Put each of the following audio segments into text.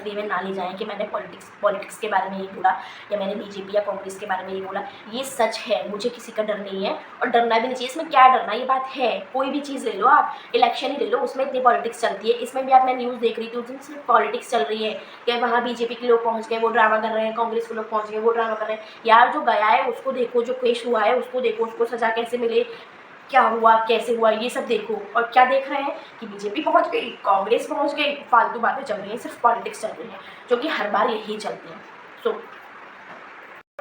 गलत वे में ना ले जाएँ कि मैंने पॉलिटिक्स के बारे में ये बोला या मैंने बीजेपी या कांग्रेस के बारे में ये बोला। ये सच है, मुझे किसी का डर नहीं है और डरना भी नहीं चाहिए। इसमें क्या डरना, ये बात है। कोई भी चीज़ ले लो आप, इलेक्शन ही ले लो, उसमें इतनी पॉलिटिक्स चलती है। इसमें भी आप, मैं न्यूज़ देख रही थी उस दिन, सिर्फ पॉलिटिक्स चल रही है कि वहाँ बीजेपी के लोग पहुँच गए, वो ड्रामा कर रहे हैं, कांग्रेस के लोग पहुँच गए, वो ड्रामा कर रहे हैं। यार जो गया है उसको देखो, जो केस हुआ है उसको देखो, उसको सज़ा कैसे मिले, क्या हुआ, कैसे हुआ, ये सब देखो। और क्या देख रहे हैं कि बीजेपी पहुंच गई, कांग्रेस पहुंच गई, फालतू बातें चल रही हैं, सिर्फ पॉलिटिक्स चल रही है, जो कि हर बार यही चलती है। सो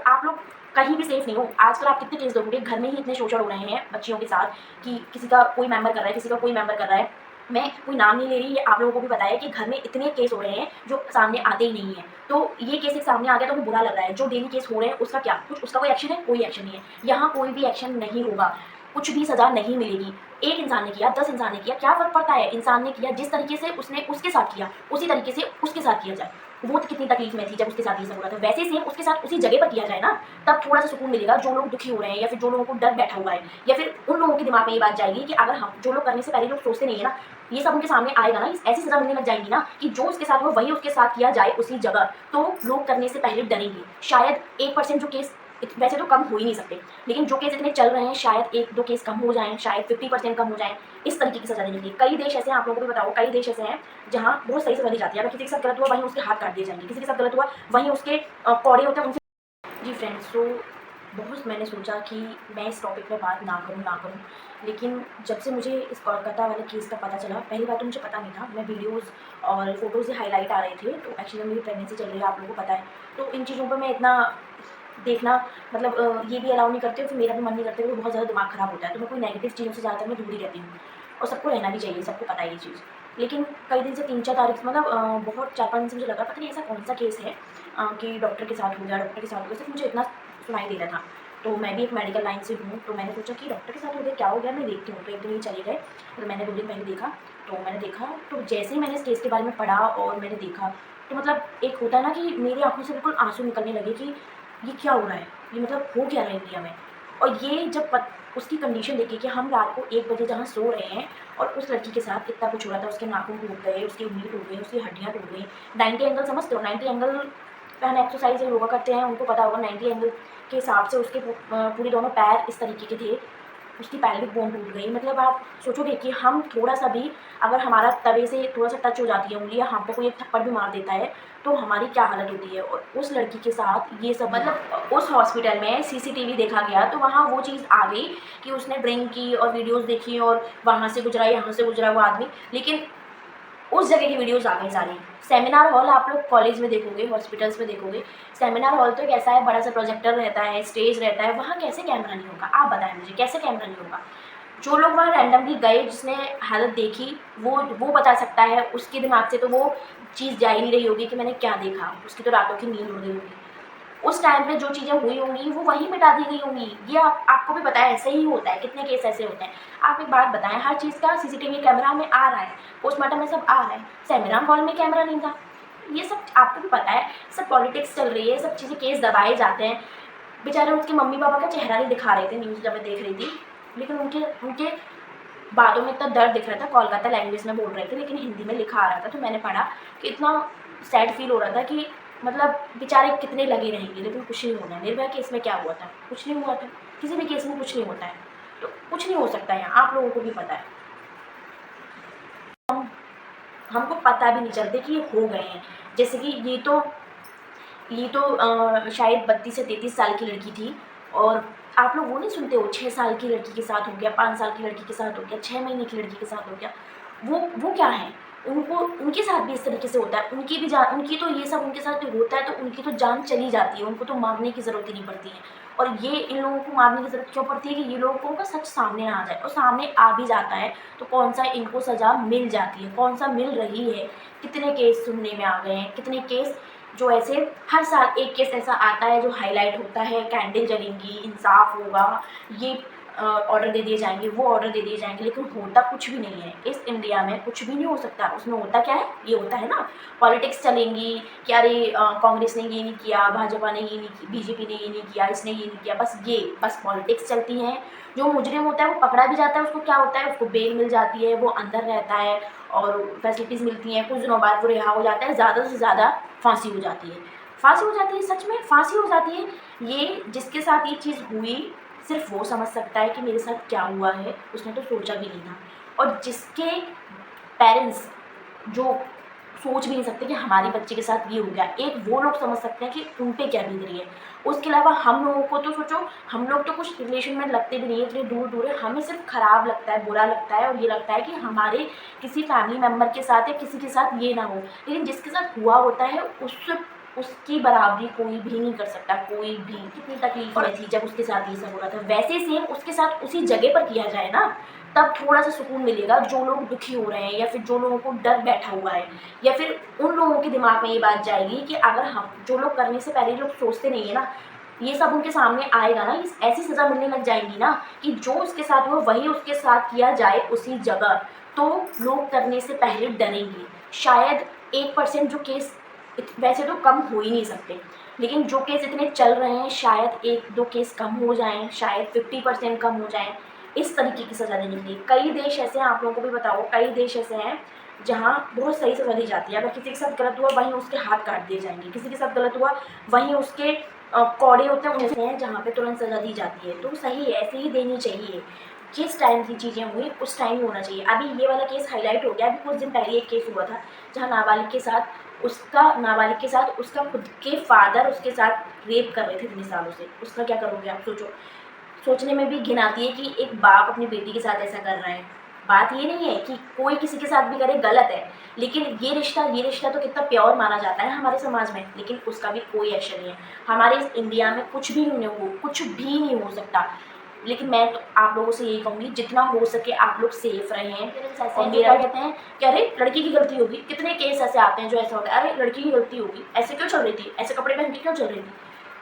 आप लोग कहीं भी सेफ नहीं हो। आजकल आप कितने केस देखोगे, घर में ही इतने शोषण हो रहे हैं बच्चियों के साथ कि किसी का कोई मेंबर कर रहा है, किसी का कोई मेंबर कर रहा है। मैं कोई नाम नहीं ले रही, ये आप लोगों को भी पता है कि घर में इतने केस हो रहे हैं जो सामने आते ही नहीं है। तो ये केस एक सामने आ गया तो हमें बुरा लग रहा है। जो डेली केस हो रहे हैं उसका क्या, कुछ उसका कोई एक्शन है? कोई एक्शन नहीं है। यहाँ कोई भी एक्शन नहीं होगा, कुछ भी सज़ा नहीं मिलेगी। एक इंसान ने किया, 10 इंसान ने किया, क्या फ़र्क पड़ता है? इंसान ने किया, जिस तरीके से उसने उसके साथ किया, उसी तरीके से उसके साथ किया जाए। वो तो कितनी तकलीफ में थी जब उसके साथ ये सब हो रहा था, वैसे सेम उसके साथ उसी जगह पर किया जाए ना, तब थोड़ा सा सुकून मिलेगा। जो लोग दुखी हो रहे हैं या फिर जो लोगों को डर बैठा हुआ है, या फिर उन लोगों के दिमाग में ये बात जाएगी कि अगर हम, जो लोग करने से पहले लोग सोचते नहीं है ना, ये सब उनके सामने आएगा ना, ऐसी सज़ा मिलने लग जाएगी ना कि जो उसके साथ हो वही उसके साथ किया जाए उसी जगह, तो लोग करने से पहले डरेंगे। शायद 1% जो केस, वैसे तो कम हो ही नहीं सकते, लेकिन जो केस इतने चल रहे हैं शायद 1-2 केस कम हो जाएँ, शायद 50% कम हो जाएँ, इस तरीके की सज़ा देने के लिए। कई देश ऐसे हैं, आप लोगों को भी बताओ, कई देश ऐसे हैं जहाँ बहुत सही सज़ा दी जाती है। अगर किसी के साथ गलत हुआ वहीं उसके हाथ काट दिए जाएंगे, किसी के साथ गलत हुआ वहीं उसके कौड़े होते हैं उनसे। जी फ्रेंड्स, तो बहुत मैंने सोचा कि मैं इस टॉपिक पे बात ना करूँ, लेकिन जब से मुझे इस कोलकाता वाले केस का पता चला, पहली बात तो मुझे पता नहीं था। मैं वीडियोज़ और फ़ोटोज़ से हाईलाइट आ रहे थे, तो एक्चुअली मेरी प्रेगनेंसी चल रही है, आप लोगों को पता है। तो इन चीज़ों पर मैं इतना देखना, मतलब ये भी अलाउ नहीं करती हूँ, फिर मेरा भी मन नहीं करता, क्योंकि बहुत ज़्यादा दिमाग ख़राब होता है। तो मैं कोई नेगेटिव चीज़ों से ज़्यादातर मैं दूर ही रहती हूँ और सबको रहना भी चाहिए, सबको पता है ये चीज़। लेकिन कई दिन से 3-4 तारीख से, मतलब बहुत 4-5 दिन से मुझे लगा पता नहीं ऐसा कौन-सा केस है कि डॉक्टर के साथ हो गया, डॉक्टर के साथ हो गया, सिर्फ मुझे इतना सुनाई दे रहा था। तो मैं भी एक मेडिकल लाइन से हूँ, तो मैंने सोचा कि डॉक्टर के साथ हो गया, क्या हो गया, मैं देखती हूँ। तो एक दिन ये चले गए, तो मैंने 2 दिन पहले देखा, तो मैंने देखा, तो जैसे ही मैंने इस केस के बारे में पढ़ा और मैंने देखा, तो मतलब एक होता है ना कि मेरी आँखों से बिल्कुल आँसू निकलने लगे कि ये क्या हो रहा है? ये मतलब हो क्या रहा है इंडिया में? और ये जब उसकी कंडीशन देखी कि हम रात को 1 बजे जहाँ सो रहे हैं और उस लड़की के साथ इतना कुछ हो रहा था, उसके नाखून टूट गए, उसकी उंगली टूट गई, उसकी हड्डियाँ टूट गई। 90 एंगल समझते हो? 90 एंगल पे हम एक्सरसाइज़ या योगा करते हैं, उनको पता होगा। 90 एंगल के हिसाब से उसके पूरे दोनों पैर इस तरीके के थे, उसकी पेल्विक बोन टूट गई। मतलब आप सोचोगे कि हम थोड़ा-सा भी, अगर हमारा तवे से थोड़ा-सा टच हो जाती है उँगली, या हम पे कोई एक थप्पड़ भी मार देता है, तो हमारी क्या हालत होती है। और उस लड़की के साथ ये सब, मतलब उस हॉस्पिटल में सीसीटीवी देखा गया, तो वहाँ वो चीज़ आ गई कि उसने ड्रिंक की और वीडियोज़ देखी और वहाँ से गुजरा, यहाँ से गुजरा वो आदमी। लेकिन उस जगह की वीडियोज़ आ गई सारी। सेमिनार हॉल आप लोग कॉलेज में देखोगे, हॉस्पिटल्स में देखोगे, सेमिनार हॉल तो एक ऐसा है, बड़ा सा प्रोजेक्टर रहता है, स्टेज रहता है, वहाँ कैसे कैमरा नहीं होगा? आप बताएँ मुझे, कैसे कैमरा नहीं होगा? जो लोग वहाँ रैंडमली गए, जिसने हालत देखी, वो बता सकता है। उसके दिमाग से तो वो चीज़ जा ही नहीं रही होगी कि मैंने क्या देखा, उसकी तो रातों की नींद उड़ गई होगी। उस टाइम पे जो चीज़ें हुई होंगी वो वहीं मिटा दी गई होंगी। ये आपको भी पता है, ऐसे ही होता है, कितने केस ऐसे होते हैं। आप एक बात बताएँ, हर चीज़ का सीसीटीवी कैमरा में आ रहा है, पोस्टमार्टम में सब आ रहा है, सेमिनार हॉल में कैमरा नहीं था। ये सब आपको भी पता है, सब पॉलिटिक्स चल रही है, सब चीज़ें, केस दबाए जाते हैं। बेचारे उसके मम्मी-पापा का चेहरा नहीं दिखा रहे थे न्यूज़ जब मैं देख रही थी, लेकिन उनके उनके बातों में इतना दर्द दिख रहा था। कोलकाता लैंग्वेज में बोल रहे थे, लेकिन हिंदी में लिखा आ रहा था। तो मैंने पढ़ा कि इतना सैड फील हो रहा था कि मतलब बेचारे कितने लगे रहेंगे, लेकिन कुछ नहीं होना है। निर्भया केस में क्या हुआ था? कुछ नहीं हुआ था। किसी भी केस में कुछ नहीं होता है, तो कुछ नहीं हो सकता है यहाँ, आप लोगों को भी पता है। हमको पता भी नहीं चलते कि ये हो गए हैं। जैसे कि ये तो शायद 32 से 33 साल की लड़की थी, और आप लोग वो नहीं सुनते हो, 6 साल की लड़की के साथ हो गया, 5 साल की लड़की के साथ हो गया, 6 महीने की लड़की के साथ हो गया। वो क्या है? उनके साथ भी इस तरीके से होता है। उनकी भी जान, उनकी तो ये सब उनके साथ भी होता है, तो उनकी तो जान चली जाती है, उनको तो मारने की ज़रूरत ही नहीं पड़ती है। और ये इन लोगों को मारने की ज़रूरत क्यों पड़ती है कि ये लोगों का सच सामने ना आ जाए, और सामने आ भी जाता है तो कौन-सा इनको सज़ा मिल जाती है, कौन-सा मिल रही है। कितने केस सुनने में आ गए हैं, कितने केस जो ऐसे, हर साल एक केस ऐसा आता है जो हाईलाइट होता है, कैंडल जलेंगी, इंसाफ होगा, ये ऑर्डर दे दिए जाएंगे, वो ऑर्डर दे दिए जाएंगे, लेकिन होता कुछ भी नहीं है। इस इंडिया में कुछ भी नहीं हो सकता। उसमें होता क्या है, ये होता है ना, पॉलिटिक्स चलेंगी कि अरे कांग्रेस ने ये नहीं किया, भाजपा ने ये नहीं किया, बीजेपी ने ये नहीं किया, इसने ये नहीं किया, बस पॉलिटिक्स चलती हैं। जो मुजरिम होता है वो पकड़ा भी जाता है, उसको क्या होता है, उसको बेल मिल जाती है, वो अंदर रहता है और फैसिलिटीज़ मिलती हैं, कुछ दिनों बाद वो रिहा हो जाता है, ज़्यादा से ज़्यादा फांसी हो जाती है। फांसी हो जाती है, सच में फांसी हो जाती है। ये जिसके साथ ये चीज़ हुई सिर्फ वो समझ सकता है कि मेरे साथ क्या हुआ है, उसने तो सोचा भी नहीं था। और जिसके पेरेंट्स जो सोच भी नहीं सकते कि हमारे बच्चे के साथ ये हो गया, एक वो लोग समझ सकते हैं कि उन पे क्या बीत रही है। उसके अलावा हम लोगों को तो सोचो, हम लोग तो कुछ रिलेशन में लगते भी नहीं है, इतने दूर दूर है, हमें सिर्फ ख़राब लगता है, बुरा लगता है, और ये लगता है कि हमारे किसी फैमिली मेम्बर के साथ या किसी के साथ ये ना हो। लेकिन जिसके साथ हुआ होता है उसकी बराबरी कोई भी नहीं कर सकता, कोई भी। कितनी तकलीफ हुई थी जब उसके साथ ये सब हो रहा था, वैसे सेम उसके साथ उसी जगह पर किया जाए ना, तब थोड़ा सा सुकून मिलेगा। जो लोग दुखी हो रहे हैं या फिर जो लोगों को डर बैठा हुआ है, या फिर उन लोगों के दिमाग में ये बात जाएगी कि अगर हम जो लोग करने से पहले लोग सोचते नहीं है ना, ये सब उनके सामने आएगा ना, ऐसी सज़ा मिलने लग जाएंगी ना कि जो उसके साथ हुआ वही उसके साथ किया जाए उसी जगह, तो लोग करने से पहले डरेंगे। शायद 1% जो केस, वैसे तो कम हो ही नहीं सकते, लेकिन जो केस इतने चल रहे हैं शायद 1-2 केस कम हो जाएं, शायद 50% कम हो जाएं, इस तरीके की सज़ा देने के लिए। कई देश ऐसे हैं, आप लोगों को भी बताओ, कई देश ऐसे हैं जहाँ बहुत सही सज़ा दी जाती है। अगर किसी के साथ गलत हुआ वहीं उसके हाथ काट दिए जाएंगे, किसी के साथ गलत हुआ वहीं उसके कौड़े होते हैं, उनसे हैं जहाँ पे तुरंत सज़ा दी जाती है। तो सही है, ऐसे ही देनी चाहिए। जिस टाइम की चीज़ें हुई उस टाइम ही होना चाहिए। अभी ये वाला केस हाईलाइट हो गया, अभी कुछ दिन पहले एक केस हुआ था जहाँ नाबालिग के साथ उसका खुद के फादर उसके साथ रेप कर रहे थे इतने सालों से। उसका क्या करोगे आप सोचो। सोचने में भी घिन आती है कि एक बाप अपनी बेटी के साथ ऐसा कर रहा है। बात ये नहीं है कि कोई किसी के साथ भी करे गलत है, लेकिन ये रिश्ता तो कितना प्योर माना जाता है हमारे समाज में, लेकिन उसका भी कोई एक्शन नहीं है। हमारे इस इंडिया में कुछ भी नहीं हो सकता। लेकिन मैं तो आप लोगों से यही कहूँगी, जितना हो सके आप लोग सेफ रहें। और मेरा कहते हैं कि अरे लड़की की गलती होगी, कितने केस ऐसे आते हैं जो ऐसा होता है, अरे लड़की की गलती होगी, ऐसे क्यों चल रही थी, ऐसे कपड़े पहन के क्यों चल रही थी।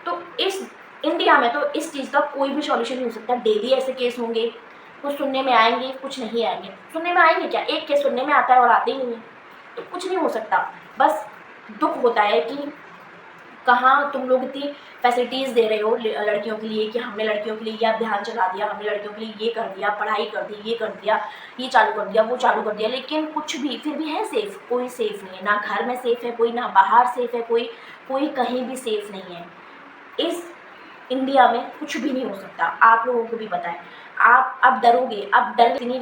तो इस इंडिया में तो इस चीज़ का कोई भी सॉल्यूशन नहीं हो सकता। डेली ऐसे केस होंगे, कुछ सुनने में आएंगे, कुछ नहीं आएंगे। सुनने में आएंगे क्या, एक केस सुनने में आता है और आते ही नहीं है, तो कुछ नहीं हो सकता। बस दुख होता है कि कहाँ तुम लोग इतनी फैसिलिटीज़ दे रहे हो लड़कियों के लिए, कि हमने लड़कियों के लिए ये अभियान चला दिया, हमने लड़कियों के लिए ये कर दिया, पढ़ाई कर दी, ये कर दिया, ये चालू कर दिया, वो चालू कर दिया, लेकिन कुछ भी फिर भी है सेफ़, कोई सेफ़ नहीं है। ना घर में सेफ़ है कोई, ना बाहर सेफ़ है कोई कहीं भी सेफ़ नहीं है। इस इंडिया में कुछ भी नहीं हो सकता, आप लोगों को भी पता है। आप अब डरोगे, अब डर इतनी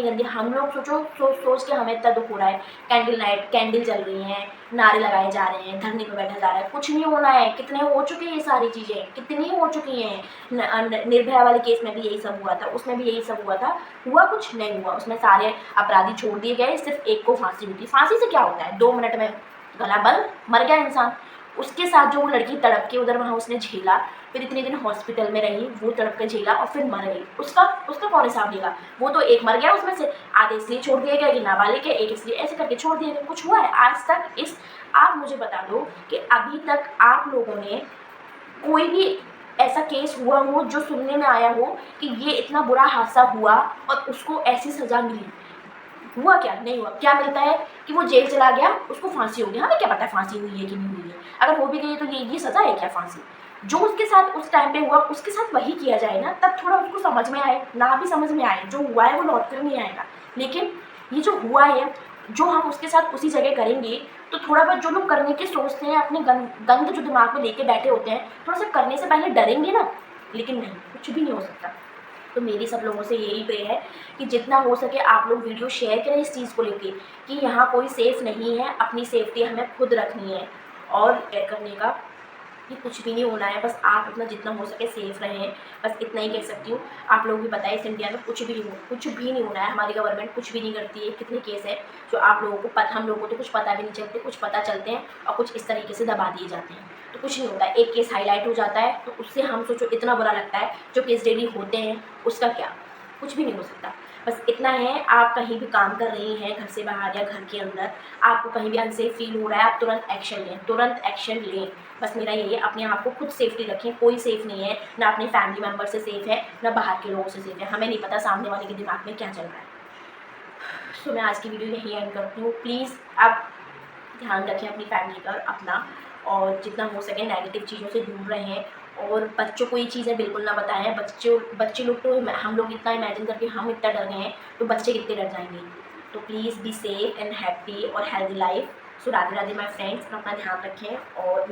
गंदी हम लोग सोच के हमें इतना दुख हो रहा है। कैंडल नाइट, कैंडल जल रही हैं, नारे लगाए जा रहे हैं, धरने पर बैठा जा रहा है, कुछ नहीं होना है। कितने हो चुके हैं ये सारी चीज़ें, कितनी हो चुकी हैं। निर्भया वाले केस में भी यही सब हुआ था, उसमें भी यही सब हुआ था, हुआ कुछ नहीं हुआ, उसमें सारे अपराधी छोड़ दिए गए, सिर्फ एक को फांसी हुई थी। फांसी से क्या होता है, 2 मिनट में गला बंद, मर गया इंसान। उसके साथ जो वो लड़की तड़प के उधर वहाँ उसने झेला, फिर इतने दिन हॉस्पिटल में रही, वो तड़प कर झेला और फिर मर गई, उसका कौन हिसाब लेगा। वो तो एक मर गया, उसमें से आधे इसलिए छोड़ दिया गया कि नाबालिग है, एक इसलिए, ऐसे करके छोड़ दिया गया। कुछ हुआ है आज तक आप मुझे बता दो कि अभी तक आप लोगों ने कोई भी ऐसा केस हुआ हो जो सुनने में आया हो कि ये इतना बुरा हादसा हुआ और उसको ऐसी सज़ा मिली। हुआ क्या, नहीं हुआ। क्या मिलता है कि वो जेल चला गया, उसको फांसी हो गई। हमें क्या पता फांसी हुई है कि नहीं हुई है, अगर हो भी गई है तो ये सज़ा है क्या फांसी। जो उसके साथ उस टाइम पे हुआ उसके साथ वही किया जाए ना, तब थोड़ा उसको समझ में आए। ना भी समझ में आए, जो हुआ है वो लौट कर नहीं आएगा, लेकिन ये जो हुआ है, जो हम उसके साथ उसी जगह करेंगे, तो थोड़ा बहुत जो लोग करने के सोचते हैं, अपने गंद जो दिमाग में लेके बैठे होते हैं, थोड़ा सा करने से पहले डरेंगे ना, लेकिन नहीं, कुछ भी नहीं हो सकता। तो मेरी सब लोगों से यही प्रे है कि जितना हो सके आप लोग वीडियो शेयर करें इस चीज़ को लेके कि यहाँ कोई सेफ़ नहीं है, अपनी सेफ्टी हमें खुद रखनी है। और करने का कि कुछ भी नहीं होना है, बस आप अपना जितना हो सके सेफ़ रहें, बस इतना ही कह सकती हूँ। आप लोग भी पता है इस इंडिया में कुछ भी नहीं होना है। हमारी गवर्नमेंट कुछ भी नहीं करती है। कितने केस है जो आप लोगों को हम लोगों को तो कुछ पता भी नहीं चलते, कुछ पता चलते हैं और कुछ इस तरीके से दबा दिए जाते हैं। तो कुछ नहीं होता है, एक केस हाईलाइट हो जाता है तो उससे हम सोचो इतना बुरा लगता है। जो केस डेली होते हैं उसका क्या, कुछ भी नहीं हो सकता। बस इतना है, आप कहीं भी काम कर रही हैं घर से बाहर या घर के अंदर, आपको कहीं भी अनसेफ फील हो रहा है, आप तुरंत एक्शन लें, तुरंत एक्शन लें। बस मेरा यही है, अपने आप को खुद सेफ्टी रखें। कोई सेफ़ नहीं है, ना अपने फैमिली मेम्बर से सेफ़ है, ना बाहर के लोगों से सेफ़ है। हमें नहीं पता सामने वाले के दिमाग में क्या चल रहा है। सो मैं आज की वीडियो यहीं एंड करती हूँ। प्लीज़ आप ध्यान रखें अपनी फैमिली का, अपना, और जितना हो सके नेगेटिव चीज़ों से दूर रहें। और बच्चों को ये चीज़ें बिल्कुल ना बताएं। बच्चे लोग तो, हम लोग इतना इमेजिन करके हम इतना डर गए हैं, तो बच्चे कितने डर जाएंगे। तो please be safe and happy और healthy life. So Radhe Radhe my friends, अपना ध्यान रखें और